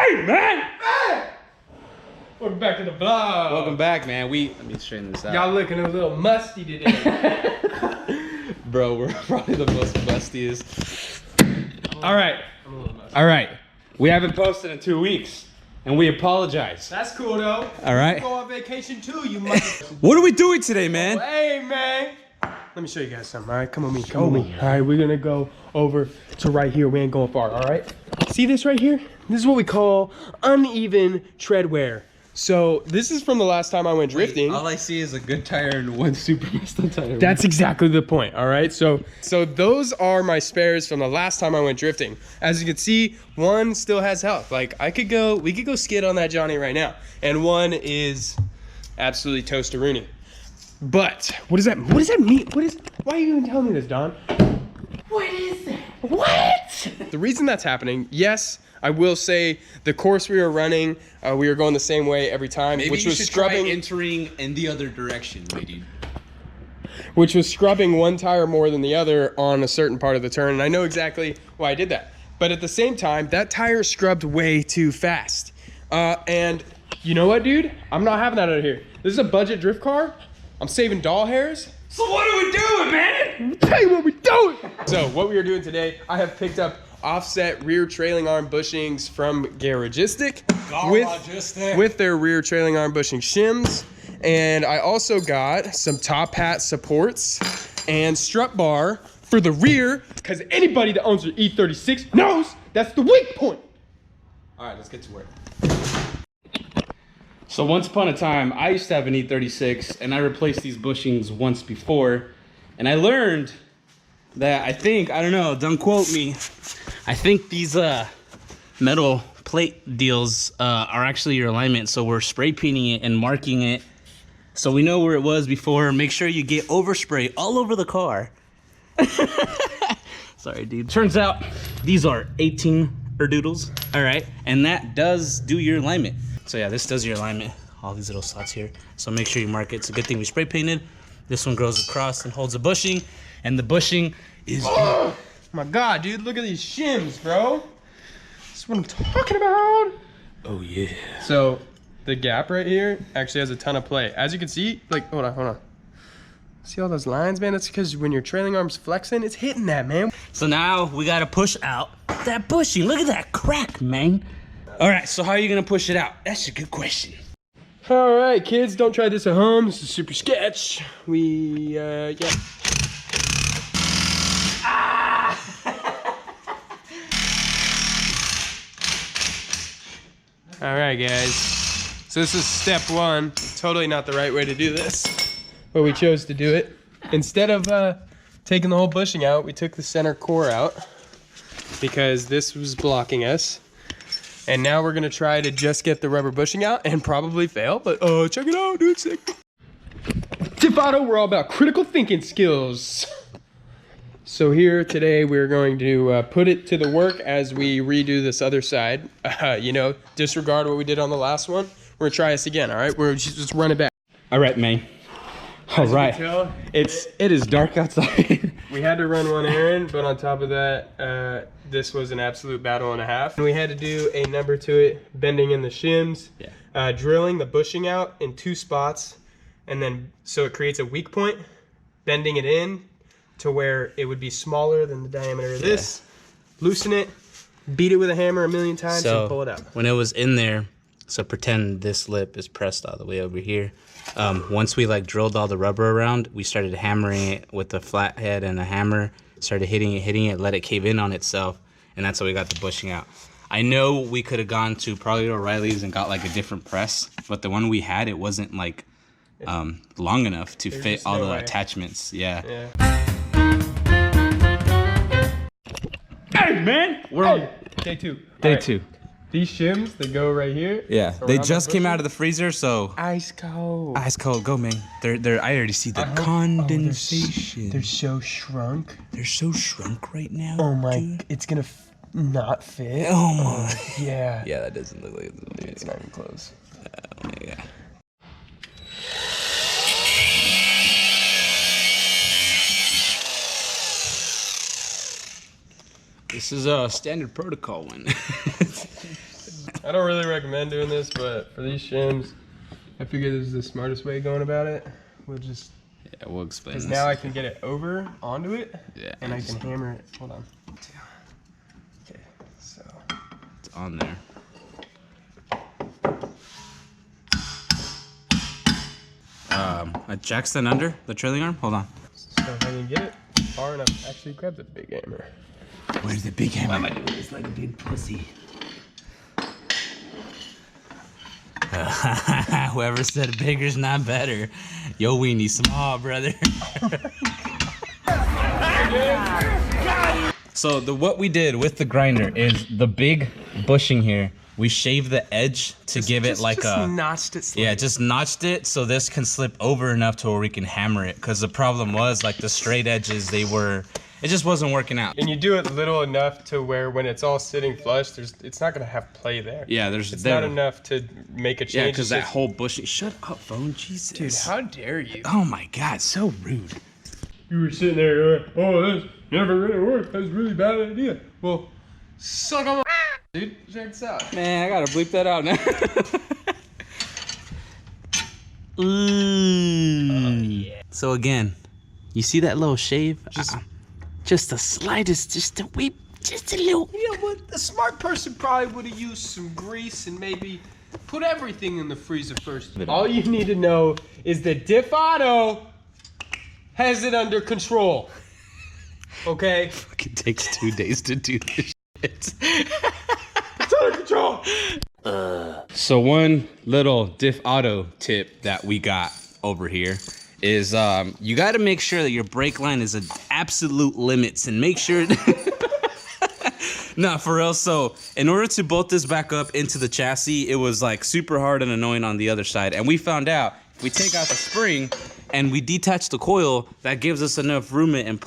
Hey, man! Hey! Welcome back to the vlog. Welcome back, man. Let me straighten this out. Y'all looking a little musty today. Bro, we're probably the most mustiest. All right. I'm a little musty. All right. We haven't posted in 2 weeks, and we apologize. That's cool, though. All right. You go on vacation, too, you musty. What are we doing today, man? Hey, man. Let me show you guys something, all right? Come with me, come with me. All right, we're gonna go over to right here. We ain't going far, all right? See this right here? This is what we call uneven tread wear. So this is from the last time I went drifting. All I see is a good tire and one super messed up tire. That's exactly the point, all right? So those are my spares from the last time I went drifting. As you can see, one still has health. Like we could go skid on that Johnny right now. And one is absolutely toast-a-rooney. But what does that mean? Why are you even telling me this, Don? What is that? What? The reason that's happening, yes, I will say the course we were running, we were going the same way every time, Maybe which you was should scrubbing. try entering in the other direction, lady. Which was scrubbing one tire more than the other on a certain part of the turn, and I know exactly why I did that. But at the same time, that tire scrubbed way too fast. And you know what, dude? I'm not having that out of here. This is a budget drift car. I'm saving doll hairs. So what are we doing, man? I'll tell you what we're doing. So what we are doing today, I have picked up offset rear trailing arm bushings from Garagistic with their rear trailing arm bushing shims. And I also got some top hat supports and strut bar for the rear, because anybody that owns an E36 knows that's the weak point. All right, let's get to work. So once upon a time, I used to have an E36, and I replaced these bushings once before, and I learned that I don't know, don't quote me, I think these metal plate deals are actually your alignment, so we're spray painting it and marking it so we know where it was before. Make sure you get overspray all over the car. Sorry, dude. Turns out these are 18 doodles, all right, and that does do your alignment. So yeah, this does your alignment, all these little slots here. So make sure you mark it. It's a good thing we spray painted. This one goes across and holds a bushing, and the bushing is... Oh my God, dude, look at these shims, bro. That's what I'm talking about. Oh yeah. So the gap right here actually has a ton of play. As you can see, like, hold on. See all those lines, man? That's because when your trailing arm's flexing, it's hitting that, man. So now we gotta push out that bushing. Look at that crack, man. All right, so how are you gonna push it out? That's a good question. All right, kids, don't try this at home. This is super sketch. Yeah. Ah! All right, guys. So this is step one. Totally not the right way to do this, but we chose to do it. Instead of taking the whole bushing out, we took the center core out because this was blocking us. And now we're gonna try to just get the rubber bushing out and probably fail, but check it out, dude, sick. Tip Auto, we're all about critical thinking skills. So here today, we're going to put it to the work as we redo this other side. Disregard what we did on the last one. We're gonna try this again, all right? We're just run it back. All right, man. All right. It is dark outside. We had to run one errand, but on top of that, this was an absolute battle and a half. And we had to do a number to it, bending in the shims, drilling the bushing out in 2 spots, and then so it creates a weak point, bending it in to where it would be smaller than the diameter of this, loosen it, beat it with a hammer a million times, and pull it out. When it was in there, so pretend this lip is pressed all the way over here. Once we drilled all the rubber around, we started hammering it with a flathead and a hammer, started hitting it, let it cave in on itself, and that's how we got the bushing out. I know we could have gone to probably O'Reilly's and got a different press, but the one we had, it wasn't long enough to fit all the attachments. Yeah. Hey, man! We're on day 2. day 2. These shims, they go right here. Yeah, they just came out of the freezer, so... Ice cold. Ice cold, go, man. I already see the condensation. They're so shrunk. They're so shrunk right now. Oh my, it's gonna not fit. Oh my. Yeah. Yeah, that doesn't look like Dude, it's not even close. Oh my God. This is a standard protocol one. I don't really recommend doing this, but for these shims, I figure this is the smartest way going about it. We'll just... Yeah, we'll explain this. Because now I can get it over onto it, Yeah, and I can hammer it. Hold on. Okay, so... It's on there. Jackson under the trailing arm? Hold on. So if I can get it far enough, actually grab the big hammer. Where's the big hammer? Why am I doing this like a big pussy? Whoever said bigger's not better. Yo, we need small, brother. So what we did with the grinder is the big bushing here. We shaved the edge to give it like just notched it slightly. Yeah, just notched it so this can slip over enough to where we can hammer it. Because the problem was like the straight edges, it just wasn't working out. And you do it little enough to where when it's all sitting flush, it's not gonna have play there. Yeah, it's not enough to make a change. Yeah, because that whole bushing. Shut up, phone, Jesus. Dude, how dare you? Oh my God, so rude. You were sitting there going, oh, that's never gonna work. That's a really bad idea. Well, suck on my dude. Check this out. Man, I gotta bleep that out now. Yeah. So again, you see that little shave? Just the slightest, just a wee, just a little. You know what? A smart person probably would have used some grease and maybe put everything in the freezer first. All you need to know is that Diff Auto has it under control. Okay? Fucking takes 2 days to do this shit. It's under control. So one little Diff Auto tip that we got over here is you got to make sure that your brake line is at absolute limits and make sure. Nah, for real. So in order to bolt this back up into the chassis, it was like super hard and annoying on the other side. And we found out if we take out the spring and we detach the coil, that gives us enough room and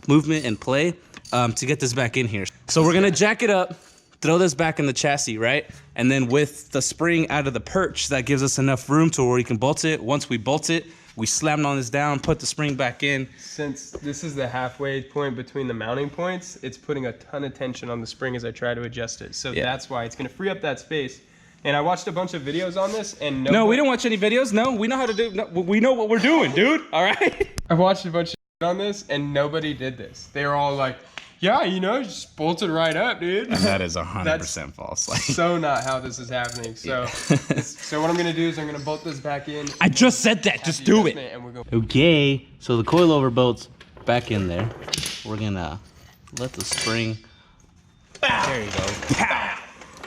movement and play to get this back in here. So we're gonna jack it up, throw this back in the chassis, right? And then with the spring out of the perch, that gives us enough room to where we can bolt it. Once we bolt it, we slammed on this down, put the spring back in. Since this is the halfway point between the mounting points, it's putting a ton of tension on the spring as I try to adjust it. So that's why it's gonna free up that space. And I watched a bunch of videos on this and no, we don't watch any videos. No, we know how to do, no, we know what we're doing, dude, all right? I've watched a bunch of on this and nobody did this. They were all like, yeah, you know, just bolt it right up, dude. And that is 100% false. Like, so not how this is happening. So, so what I'm gonna do is I'm gonna bolt this back in. I just said that. Just do it. And we're going. Okay. So the coilover bolt's back in there. We're gonna let the spring. There you go. Pow!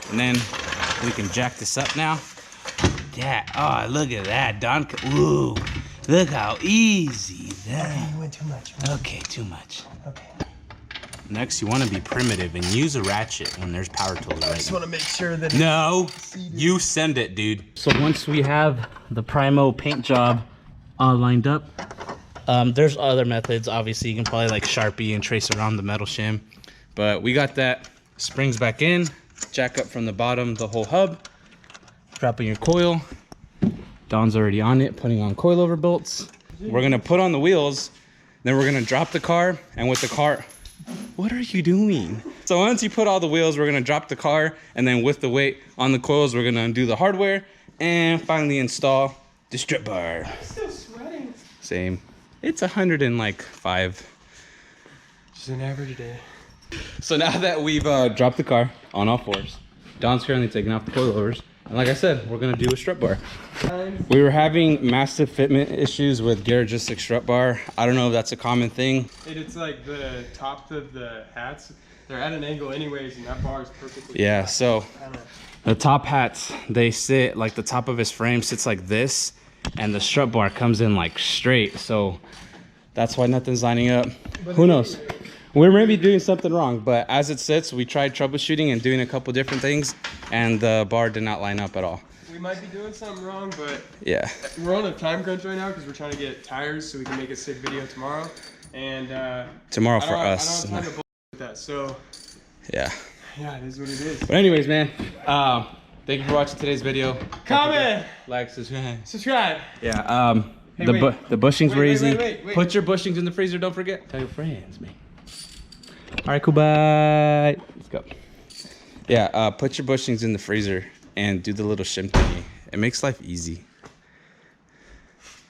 And then we can jack this up now. Yeah. Oh, look at that, Don. Ooh, look how easy that. Okay, you went too much. Okay, too much. Okay. Next, you want to be primitive and use a ratchet when there's power tools. I just want to make sure that. No, you send it, dude. So once we have the Primo paint job all lined up, there's other methods. Obviously, you can probably like Sharpie and trace around the metal shim. But we got that. Springs back in, jack up from the bottom, the whole hub, dropping your coil. Don's already on it, putting on coilover bolts. We're gonna put on the wheels, then we're gonna drop the car, and with the car, what are you doing? So once you put all the wheels, we're gonna drop the car, and then with the weight on the coils, we're gonna undo the hardware, and finally install the strip bar. I'm still sweating. Same. It's 105. Just an average day. So now that we've dropped the car on all fours, Don's currently taking off the coilovers. And like I said, we're gonna do a strut bar. We were having massive fitment issues with Garagistic strut bar. I don't know if that's a common thing. It's like the top of the hats, they're at an angle anyways, and that bar is perfectly Yeah, flat. so the top hats, they sit, like the top of his frame sits like this, and the strut bar comes in like straight. So that's why nothing's lining up. But who knows? We're maybe doing something wrong, but as it sits, we tried troubleshooting and doing a couple different things, and the bar did not line up at all. We might be doing something wrong, but yeah, we're on a time crunch right now because we're trying to get tires so we can make a sick video tomorrow. And tomorrow for us. I don't have time to with that, so yeah, it is what it is. But anyways, man, thank you for watching today's video. Comment, like, subscribe. Yeah. Hey, the bushings were easy. Wait. Put your bushings in the freezer. Don't forget. Tell your friends, man. All right, cool. Bye. Let's go. Yeah, put your bushings in the freezer and do the little shim thingy. It makes life easy.